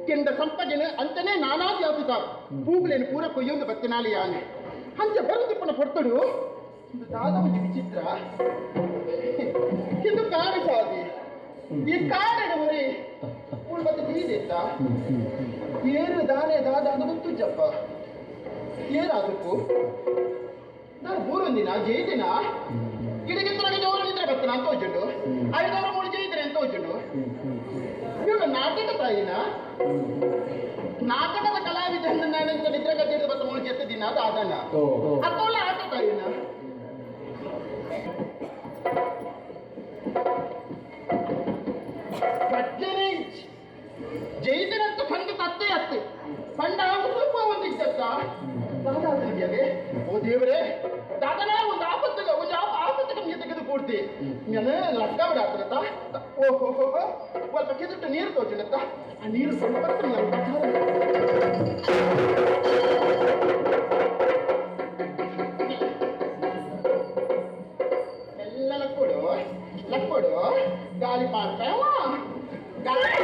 ಕೆಂಡ ಸಂಪಜನ ಅಂತನೇ ನಾನಾದಿ ಆತುತ್ತಾರು ಪೂಗುಲೇನು ಪೂರ ಕೊಯ್ಯೊಂದು ಬತ್ತಿನಾಲಿ ಯಾನೆ ಹಂಚೆ ಬರುದಿಪ್ಪನ ಪೊರ್ತಡು ಇದು ದಾದ ಒಂದು ವಿಚಿತ್ರ ಇದು ಕಾಡು ಸಾದಿ ಈ ಕಾಡಿನ ಹೊರೆ ಮತ್ತೆ ಬೀದಿತ್ತ ಏರು ದಾನೆ ದಾದ ಅದು ಗೊತ್ತು ಜಪ್ಪ ಏನಾದಕ್ಕೂ ನಾನು ಮೂರೊಂದಿನ ಜೈದಿನ ಗಿಡಗಿತ್ತೊಳಗೆ ಜೋರನಿದ್ರೆ ಬರ್ತನ ಅಂತ ಹೋಜುಂಡು 5,000 ಮೂರು ಜೈದ್ರೆ ಅಂತ ಹೋಜುಂಡು ಇವಾಗ ನಾಟಕ ತಾಯಿನ ನಾಟಕದ ಕಲಾವಿದ ನಿದ್ರೆ ಗದ್ದೆ ಬತ್ತ ಮೂರು ಜೆತ್ತ ದಿನ ಅದು ಆದನ ಅತ್ತೊಳ್ಳ ಆಟ ತಾಯಿನ ಭಜನೆ ಜೈದಿನಂತೂ ಖಂಡಿತ ಅತ್ತೆ ಅತ್ತೆ ಪಂಡ ಸ್ವಲ್ಪ ಒಂದಿದ್ದಕ್ಕ ದೇವರೇ ದಾದನ ಒಂದು ಆಪತ್ತಿಗೆ ನೀರು ತೆಗೆದು ಕೊಡ್ತಿ ನಾನು ಲಕ್ಕ ಬಿಡಾತನತ್ತ ಓಹೋ ಸ್ವಲ್ಪ ಕೆದಿಟ್ಟು ನೀರು ತೋಚಿನತ್ತ ಆ ನೀರು ಸ್ವಲ್ಪ ಎಲ್ಲ ಲಕ್ಕೊಡು ಗಾಳಿ ಮಾಡ್ತಾವ ಗಾಳಿ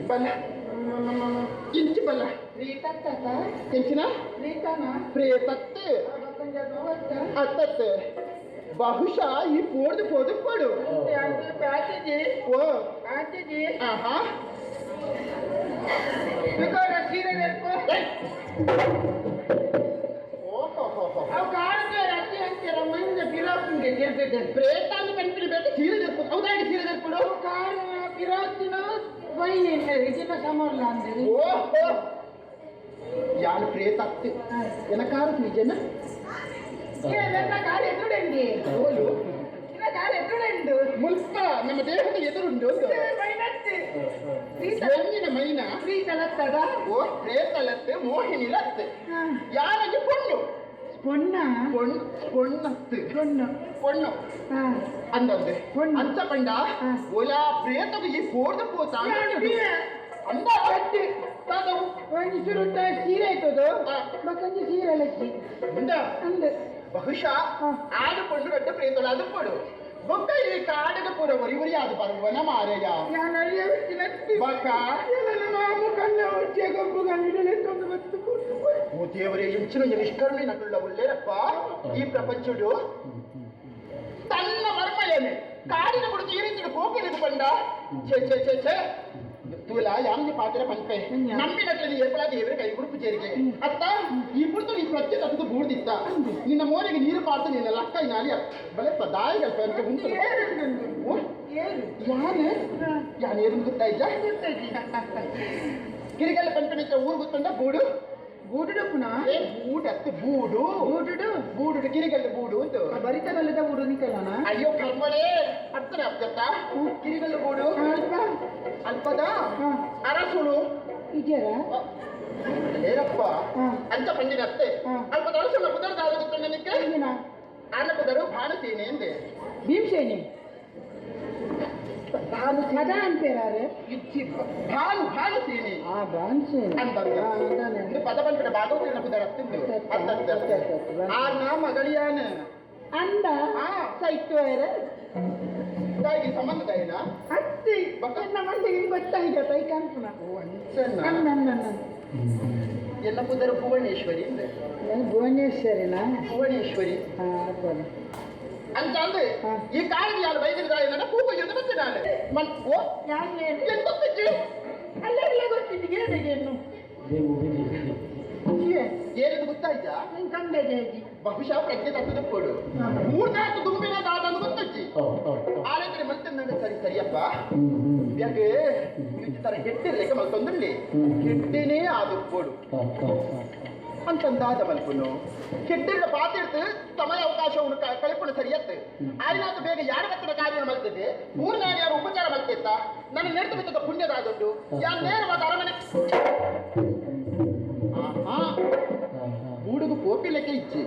ಬಲ್ಲ ಇಂಚು ಬಲ್ಲ ಎಂಚಿನ ಪ್ರೇತತ್ತೆ ಅತ್ತತ್ತೆ ಬಹುಶಃ ಈ ಪೋದು ಪಡು ಓ ಆಹಾ ಪ್ರೇತ ಅಂತ ಕನ್ಪಿಡ್ಬೇಕು ಸೀರೆ ಜರ್ಪು ಹೌದಾಗಿ ಸೀರೆ ಜರ್ಪಡು ಯಾರು ಪ್ರೇತತ್ತು ಎನಕಾರು ನಿಜನ ಮುಲ್ಪ ನಮ್ಮ ದೇಹದ ಎದುರುಂಡು ಮೈನ ಓ ಪ್ರೇತಲತ್ತು ಮೋಹಿನಿ ಲತ್ತು ಯಾರಿಗೆ ಪೊಣ್ಣು பொண்ணு அந்த அந்த பண்டா ஒலா பிரேத்தகு ಈ ಪೋರ್ದ ಪೋತ ಅಂದ ಕಟ್ಟಿ ತಾನು ಒಂದು ಸುರುತ್ತ ಸೀರೆ ಇತ್ತದು ಮಕ್ಕಂಜಿ ಸೀರೆ ಲಕ್ಕಿ ಅಂದ ಬಹುಶಃ ಆಡು ಕೊಂಡು ರಟ್ಟ ಪ್ರೇತಲ ಅದು ಕೊಡು ಬೊಕ್ಕ ಈ ಕಾಡದ ಪುರ ಒರಿ ಅದು ಬರುವನ ಮಾರಯ್ಯ ಬಕ್ಕ ನಾವು ಕಣ್ಣ ಹೊಚ್ಚೆ ಗಂಬು ಗಂಡಿಡಲೆ ತಂದು ಬತ್ತು ಓ ದೇವರೇ ಎಂಚಿನ ನಿಷ್ಕರುಣೆ ನಗುಳ್ಳ ಒಳ್ಳೆರಪ್ಪ ಈ ಪ್ರಪಂಚಡು ತನ್ನ ಮರ್ಮ ಏನೆ ಕಾಡಿನ ಕುಡಿದು ಈ ರೀತಿ ಕೋಪಿರಿದು ಬಂದ ಛೇ ತೂಲ ಯಾಮ್ನಿ ಪಾತ್ರ ಪಂಪೆ ನಮ್ಮಿನಟ್ಲಲ್ಲಿ ಏರ್ಪಳ ದೇವರ ಕೈ ಗುರುಪು ಸೇರಿಗೆ ಅತ್ತ ಈ ಪುರ್ತು ನೀ ಸ್ವಚ್ಛ ತಪ್ಪದು ಬೂಡ್ದಿತ್ತ ನಿನ್ನ ಮೋನೆಗೆ ನೀರು ಪಾರ್ತು ನಿನ್ನ ಲಕ್ಕ ನಾಲಿ ಬಲೆಪ್ಪ ದಾಯಿಗಳ ಪಂಚ ಉಂಟು ಯಾನ್ ಏನು ಗೊತ್ತಾಯ್ತ ಕಿರಿಗಲ್ಲ ಪಂಚಮಿಕ್ಕ ಊರು ಗೊತ್ತಂಡ ಬೂಡು ಬೂಡುಡು ಪುನಃ ಬೂಡತ್ತು ಬೂಡು ಕಿರಿಗಲ್ಲ ಬೂಡು ಅಂತ ಬರಿತಗಲ್ಲದ ಬೂಡು ನಿಕಲನ ಅಯ್ಯೋ ಕರ್ಮಳೆ ಅರ್ಥನೆ ಆಗ್ತತ್ತ ಕಿರಿಗಲ್ಲ ಬೂಡು ಅಲ್ಪದ ಅರಸುಳು ಇದೆಯರ ಏರಪ್ಪ ಅಂತ ಪಂಡಿನ ಅತ್ತೆ ಅಲ್ಪದ ಅರಸುಳ ಕುದರದ ಆಗುತ್ತೆ ನನಗೆ ಆನ ಕುದರು ಭಾನುಸೇನೆ ಎಂದೆ ಭೀಮಸೇನೆ ಭಾನು ಸದಾ ಅಂತಾರ ಭಾನುಸೇನೆ ಅಂತಂದ್ರೆ ಪದ ಬಂದ್ಬಿಡ ಭಾಗವತಿನ ಕುದರ ಅತ್ತಿಂದು ಆ ನಾ ಮಗಳಿಯಾನ ಅಂದ ಸೈತ್ವರ ತಾಯಿಗೆ ಸಂಬಂಧದಾಯಿನ ಅತ್ತಿ ನನ್ನ ಮಂದಿಗೆ ಗೊತ್ತಾಗಿದೆ ತೈ ಕಾಣ್ಪುನ ಎಲ್ಲ ಕುದರ ಭುವನೇಶ್ವರಿ ಅಂದ್ರೆ ಭುವನೇಶ್ವರಿನಾ ಭುವನೇಶ್ವರಿ ಅಂತ ಅಂದ್ರೆ ಈ ಕಾಲಿಗೆ ಯಾರು ಬೈದಿದ್ದಾರೆ ನನ್ನ ಕೂಗು ಎಂದು ಮತ್ತೆ ನಾನು ಓ ಎಂತೊತ್ತಿಚ್ಚಿ ಅಲ್ಲೆಲ್ಲ ಗೊತ್ತಿದ್ದು ಏನು ಏನಿದು ಗೊತ್ತಾಯ್ತಾ ಕಂಡೆ ಬಹುಶಃ ಪ್ರಜ್ಞೆ ತತ್ತದ ಕೊಡು ಮೂರ್ನಾಲ್ಕು ದುಂಬಿನ ದಾದನ್ನು ಗೊತ್ತಚ್ಚಿ ಆಲೋಚನೆ ಮತ್ತೆ ಸರಿಯಪ್ಪ ಯಾಕೆ ತರ ಕೆಟ್ಟಿರ್ಲಿಕ್ಕೆ ಮಲ್ತೊಂದಲ್ಲಿ ಕೆಟ್ಟಿನೇ ಆದು ಕೊಡು ಅಂತಂದಾದ ಮಲ್ಪುನು ಕೆಟ್ಟಿರ ಪಾತಿರ್ತು ಸಮಯ ಅವಕಾಶ ಕಳಿಪುಣ ಸರಿಯತ್ತೆ ಆಯ್ನಾತು ಬೇಗ ಯಾರ ಕತ್ತಿನ ಕಾರ್ಯ ಮಲ್ತದೆ ಮೂರು ನಾನು ಯಾರು ಉಪಚಾರ ಮಲ್ತಿತ್ತ ನನ್ನ ನೆರೆದು ಬಿದ್ದದ ಪುಣ್ಯದಾದೊಂದು ಯಾರು ನೇರವಾದ ಅರಮನೆ ಗೂಡುಗು ಪೋಪಿಲೆಕ್ಕೆ ಇಚ್ಚಿ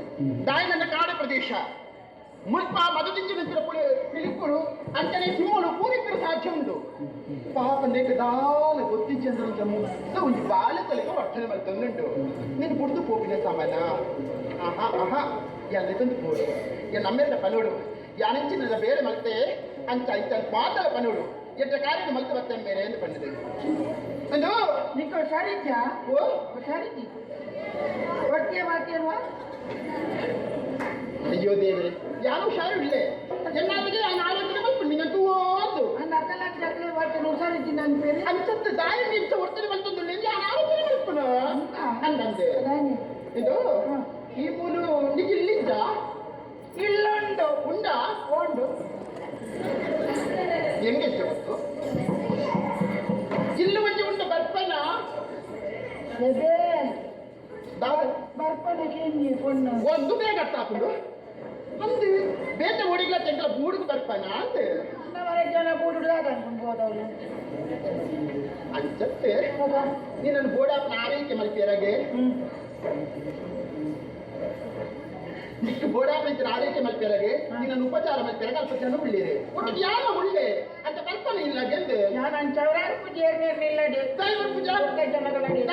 ದಾಯಿ ನನ್ನ ಕಾಡು ಪ್ರದೇಶ ಮುಲ್ಪ ಮಧುದಿಂಚಿನ ಪಿಲಿಕ್ಕುಳು ಅಂಚನೆ ಸಿಂಹಳು ಪೂರಿಕರು ಸಾಧ್ಯ ಉಂಟು ಪಾಪ ನೆಕ್ ದಾಲ ಗೊತ್ತಿಚ್ಚಂದ್ರ ಮುದ್ದ ಒಂದು ಬಾಲ ತಲೆಗೆ ವರ್ತನೆ ಮಲ್ತೊಂದುಂಟು ನೀನು ಬುಡ್ದು ಪೋಪಿನ ಸಾಮಾನ ಎಲ್ಲ ತಂದು ಪೋಡು ನಮ್ಮೆಲ್ಲ ಪನೋಡು ಯಾನೆಂಚಿನ ಬೇರೆ ಮಲ್ತೆ ಅಂಚ ಇಂಚ ಮಾತಲ ಪನೋಡು ಎಟ್ಟ ಕಾರ್ಯ ಮಲ್ತ ಬರ್ತೇನೆ ಬೇರೆ ಎಂದು ಪಂಡಿದೆ ಒಂದು ನಿಕ್ಕ ಸರಿಚ ಓ ಸರಿಚಿ ಒಟ್ಟಿಗೆ ಮಾತೇಲ್ವಾ ಅಯ್ಯೋ ದೇವರೇ ಯಾರು ಹುಷಾರಿല്ലേ ಎನ್ನಾಲಿಗೆ ಆ ನಾಳೆ ಬಂತು ನಿನ್ನಂತೂ ಓದು ಅಂಚತ್ತು ದಾಯಿ ನಿಂತ ಹೊಡ್ತದೆ ಬಂತಂದು ನಿಂಗೆ ಆ ಆಲೋಚನೆ ಮಲ್ಪನ ಅನ್ನಂದೆ ಇದು ಈ ಮೂಲು ನಿಜ ಇಲ್ಲಿದ್ದ ಇಲ್ಲುಂಡು ಉಂಡ ಉಂಡು ಹೆಂಗೆ ಗೊತ್ತು ಇಲ್ಲು ಮಂಜೆ ಉಂಡು ಬರ್ಪನ ಒಂದು ಬೇಗ ಅರ್ಥ ಹಾಕೊಂಡು ಒಂದು ಬೇತೆ ಓಡಿಗ್ಲ ತೆಂಕಲ ಬೂಡಿಗೆ ಬರ್ಪನ ಅಂತ ಜನ ಬೂಡುದಾಗ ಅಂಚತ್ತೆ ನೀನನ್ನು ಬೋಡಾಪನ ಆರೈಕೆ ಮಲ್ಪೇರಾಗೆ ನಿಕ್ಕೆ ಬೋಡಾಪನ ಆರೈಕೆ ಮಲ್ಪೇರಾಗೆ ನೀನನ್ನು ಉಪಚಾರ ಮಲ್ಪೇರಾಗ ಅಲ್ಪ ಜನ ಉಳ್ಳಿರಿ ಒಟ್ಟಿಗೆ ಯಾವ ಉಳ್ಳೆ ಅಂತ ಕಲ್ಪನೆ ಇಲ್ಲ ಗೆಂದು ನಾನು ಚೌರಾರು ಪೂಜೆ ಏರ್ನಿರ್ಲಿಲ್ಲ ದೈವ ಪೂಜಾ ಜನಗಳಲ್ಲಿ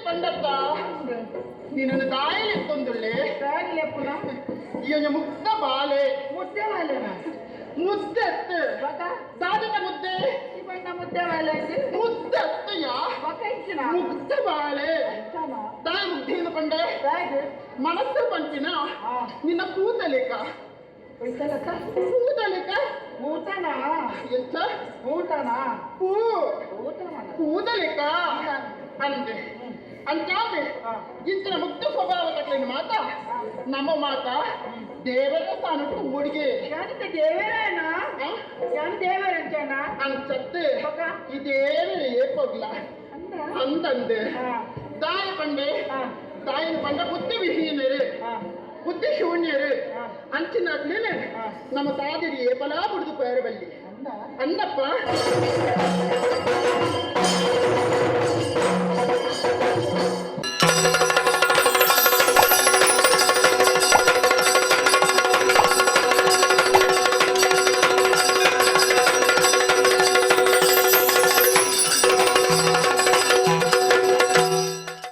ಪಂಡತ್ತ ನಿನ್ನನ್ನು ದಾಯಲೆಕ್ಕೊಂದುಳ್ಳೆ ದಾರಿಲೆ ಪುನ ಇವ ಮುಕ್ತ ಬಾಲೆ ಮುದ್ದೆ ವಾಲೆನ ಮುದ್ದೆತ್ತು ಬಕ ದಾದಕ ಮುದ್ದೆ ಈ ಬಣ್ಣ ಮುದ್ದೆ ವಾಲೆ ಮುದ್ದೆತ್ತುಯ ಬಕ ಇಚ್ಚಿನ ಮುಕ್ತ ಬಾಳೆ ಅಂತಾನ ದಾಯ ಮುಗ್ಧಿಯನ್ನು ಪಂಡೆ ದಾಗಿ ಮನಸ್ಸು ಪಂಪಿನ ಆ ನಿನ್ನ ಕೂದಲಿಕ ಒಯ್ತಲಕ್ಕ ಕೂದಲಿಕ ಊಟನ ಎಂತ ಊಟನ ಪೂ ಊಟ ಮಾಡ ಕೂದಲಿಕ ಅಂದೆ ಅಂತಾದ್ರೆ ಇಂಚಿನ ಮುಕ್ತ ಸ್ವಭಾವ ತಕ್ಕಲಿನ ಮಾತ ನಮ್ಮ ಮಾತ ದೇವರ ಸ್ಥಾನಕ್ಕೆ ಹುಡುಗಿ ಯಾನಿತ ದೇವರೇನ ಯಾನ್ ದೇವರಂಚನ ಅಂಚತ್ತು ಬಕ ಈ ದೇವರ ಏಕೋಗ್ಲ ಅಂದ ಅಂತಂದೆ ಆ ದಾಯ ಪಂಡೆ ಆ ದಾಯನ ಪಂಡ ಬುದ್ಧಿ ವಿಹೀನರು ಆ ಬುದ್ಧಿ ಶೂನ್ಯರು ಆ ಅಂಚಿನಾದ್ಮೇಲೆ ನಮ್ಮ ತಾದಿರಿ ಫಲ ಬಿಡುದು ಪೇರಬಲ್ಲಿ ಅಂದ ಅಂದಪ್ಪ